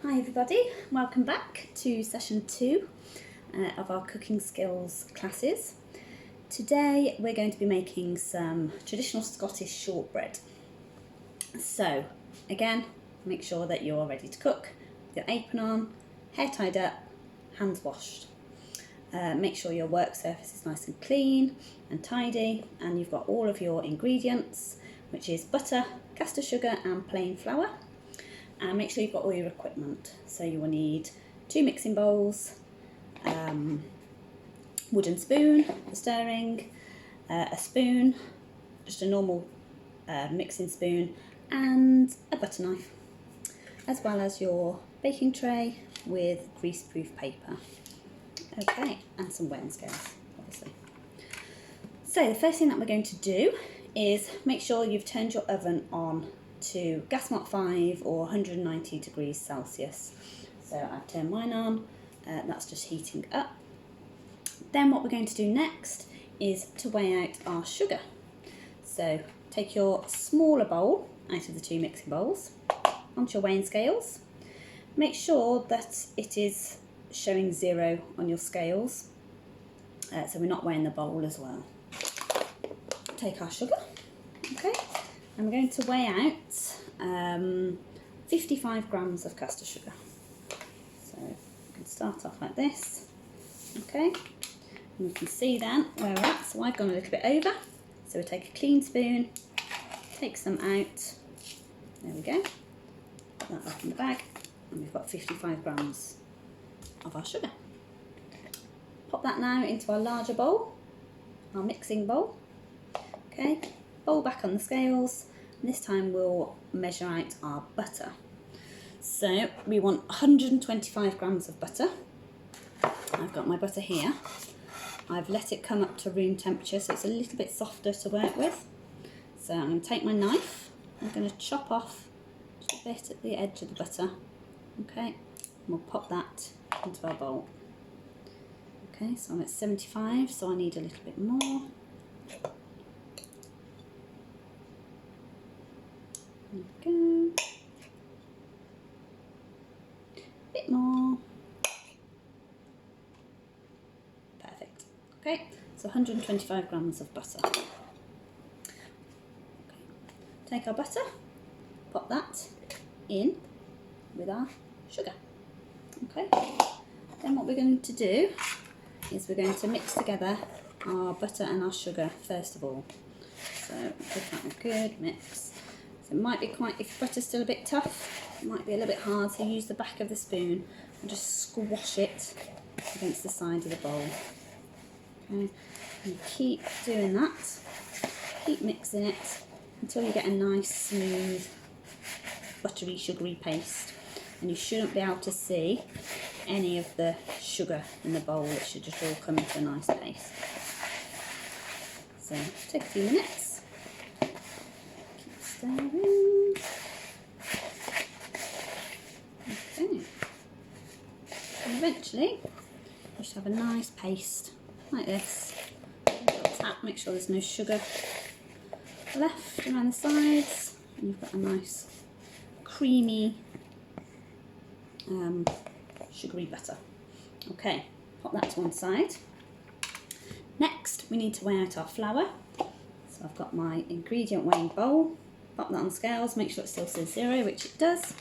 Hi everybody, welcome back to session 2 of our cooking skills classes. Today we're going to be making some traditional Scottish shortbread. So again, make sure that you're ready to cook, with your apron on, hair tied up, hands washed. Make sure your work surface is nice and clean and tidy, and you've got all of your ingredients, which is butter, caster sugar and plain flour. And make sure you've got all your equipment. So you will need 2 mixing bowls, wooden spoon for stirring, a spoon, just a normal mixing spoon, and a butter knife, as well as your baking tray with greaseproof paper. Okay, and some weighing scales, obviously. So the first thing that we're going to do is make sure you've turned your oven on to gas mark 5 or 190 degrees Celsius. So I've turned mine on, that's just heating up. Then what we're going to do next is to weigh out our sugar. So take your smaller bowl out of the 2 mixing bowls onto your weighing scales. Make sure that it is showing 0 on your scales, so we're not weighing the bowl as well. Take our sugar, okay, and we're going to weigh out 55 grams of caster sugar. So we can start off like this, okay, and you can see then where we're at. So I've gone a little bit over, so we take a clean spoon, take some out, there we go, put that back in the bag, and we've got 55 grams of our sugar. Pop that now into our larger bowl, our mixing bowl, okay, bowl back on the scales. This time we'll measure out our butter. So we want 125 grams of butter. I've got my butter here. I've let it come up to room temperature, so it's a little bit softer to work with. So I'm going to take my knife, I'm going to chop off just a bit at the edge of the butter, okay, and we'll pop that into our bowl. Okay, so I'm at 75, so I need a little bit more. There we go. Bit more. Perfect. Okay, so 125 grams of butter. Okay. Take our butter, pop that in with our sugar. Okay. Then what we're going to do is we're going to mix together our butter and our sugar first of all. So give that a good mix. It might be quite, if butter's still a bit tough, it might be a little bit hard, so use the back of the spoon and just squash it against the side of the bowl. Okay, and keep doing that, keep mixing it until you get a nice smooth buttery sugary paste, and you shouldn't be able to see any of the sugar in the bowl. It should just all come into a nice paste. So take a few minutes. Stirring. Okay. And eventually you should have a nice paste like this. Tap, make sure there's no sugar left around the sides, and you've got a nice creamy sugary butter. Okay, pop that to one side. Next we need to weigh out our flour. So I've got my ingredient weighing bowl. Pop that on the scales, make sure it still says 0, which it does.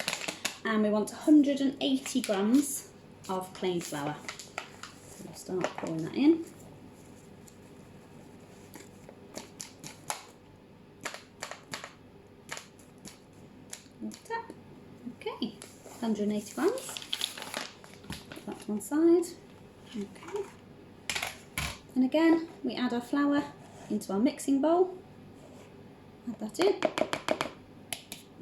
And we want 180 grams of plain flour. So we'll start pouring that in. Tap. Okay, 180 grams. Put that to one side. Okay. And again, we add our flour into our mixing bowl. Add that in.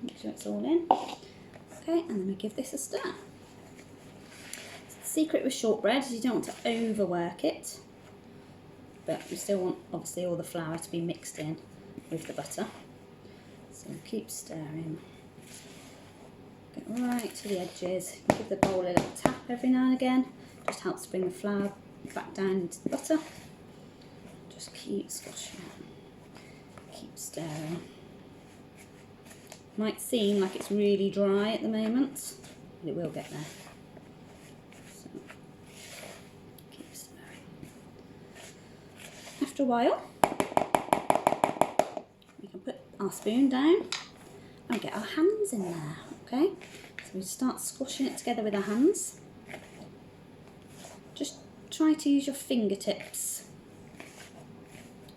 Make sure it's all in. Okay, and then we give this a stir. So the secret with shortbread is you don't want to overwork it, but you still want obviously all the flour to be mixed in with the butter. So keep stirring. Get right to the edges. Give the bowl a little tap every now and again. Just helps bring the flour back down into the butter. Just keep squashing it. Keep stirring. Might seem like it's really dry at the moment. but it will get there. So, keep stirring. After a while, we can put our spoon down and get our hands in there, okay? So we start squashing it together with our hands. Just try to use your fingertips,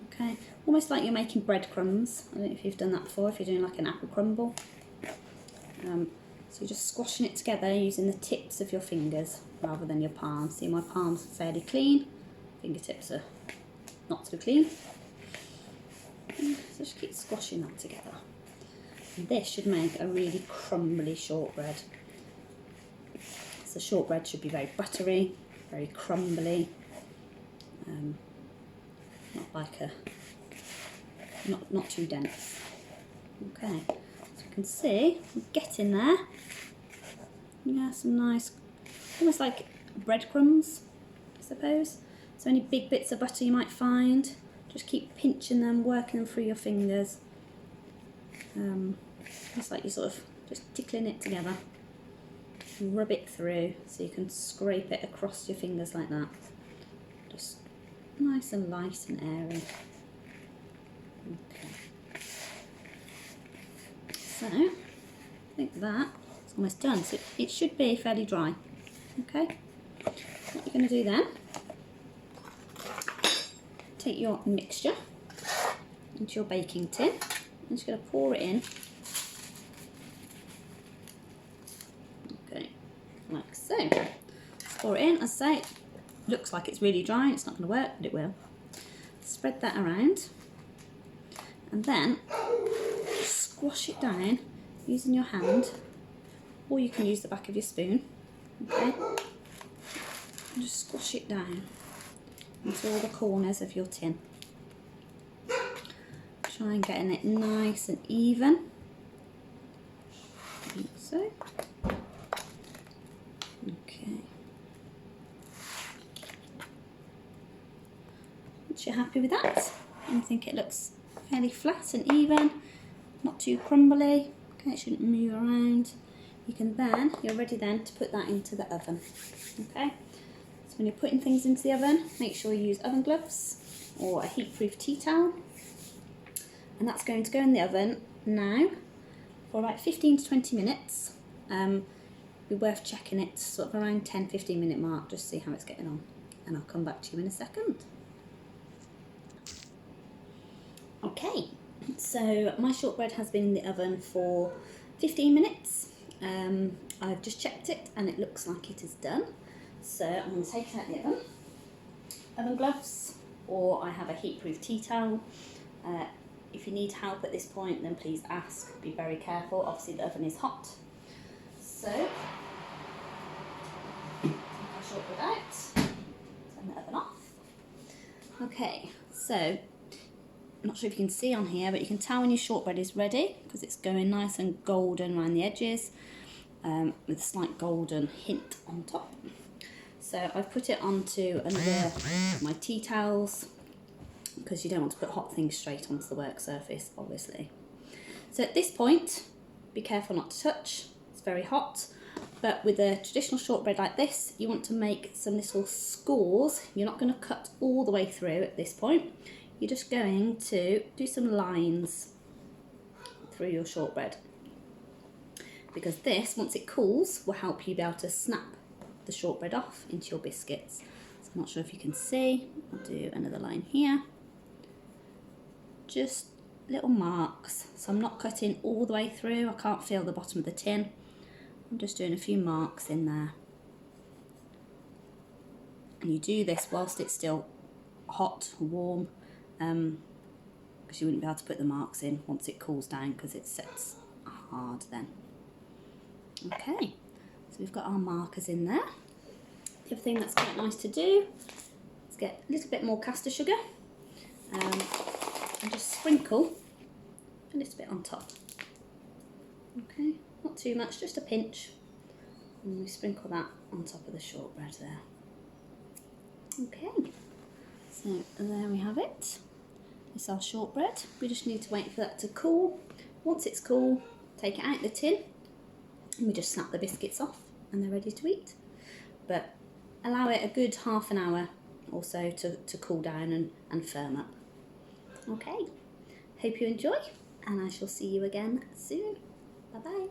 okay? Almost like you're making breadcrumbs. I don't know if you've done that before, if you're doing like an apple crumble. So you're just squashing it together using the tips of your fingers rather than your palms. See, my palms are fairly clean, fingertips are not so clean. So just keep squashing that together. And this should make a really crumbly shortbread. So shortbread should be very buttery, very crumbly, not like a, not too dense. Okay, so you can see we're getting there. Yeah, some nice, almost like breadcrumbs, I suppose. So any big bits of butter you might find, just keep pinching them, working them through your fingers. It's like you're sort of just tickling it together. Rub it through so you can scrape it across your fingers like that. Just nice and light and airy. Okay. So, I think that's almost done. So it should be fairly dry. Okay. What you're going to do then, take your mixture into your baking tin. I'm just going to pour it in. Okay, like so. Pour it in. As I say, looks like it's really dry. It's not going to work, but it will. Spread that around, and then squash it down using your hand, or you can use the back of your spoon. Okay, and just squash it down into all the corners of your tin. Try and getting it nice and even, like so. Okay. Once you're happy with that, and you think it looks fairly flat and even, not too crumbly, okay, it shouldn't move around, you can then, you're ready then to put that into the oven. Okay, so when you're putting things into the oven, make sure you use oven gloves or a heat-proof tea towel. And that's going to go in the oven now for about 15 to 20 minutes. Be worth checking it sort of around 10-15 minute mark, just to see how it's getting on. And I'll come back to you in a second. Okay, so my shortbread has been in the oven for 15 minutes. I've just checked it and it looks like it is done. So I'm going to take it out of the oven. Oven gloves, or I have a heat-proof tea towel. If you need help at this point, then please ask. Be very careful. Obviously the oven is hot. So, take our shortbread out, turn the oven off. Okay, so, I'm not sure if you can see on here, but you can tell when your shortbread is ready, because it's going nice and golden around the edges, with a slight golden hint on top. So I've put it onto another of my tea towels, because you don't want to put hot things straight onto the work surface, obviously. So at this point, be careful not to touch, it's very hot, but with a traditional shortbread like this, you want to make some little scores. You're not going to cut all the way through at this point, you're just going to do some lines through your shortbread, because this, once it cools, will help you be able to snap the shortbread off into your biscuits. So I'm not sure if you can see, I'll do another line here. Just little marks, so I'm not cutting all the way through, I can't feel the bottom of the tin, I'm just doing a few marks in there. And you do this whilst it's still hot, warm, because you wouldn't be able to put the marks in once it cools down, because it sets hard then. Okay, so we've got our markers in there. The other thing that's quite nice to do is get a little bit more caster sugar, and just sprinkle a little bit on top. Okay, not too much, just a pinch, and we sprinkle that on top of the shortbread there. Okay, so there we have it. It's our shortbread. We just need to wait for that to cool. Once it's cool, take it out of the tin, and we just snap the biscuits off. and they're ready to eat. But allow it a good half an hour or so to cool down and firm up. Okay, hope you enjoy, and I shall see you again soon. Bye bye.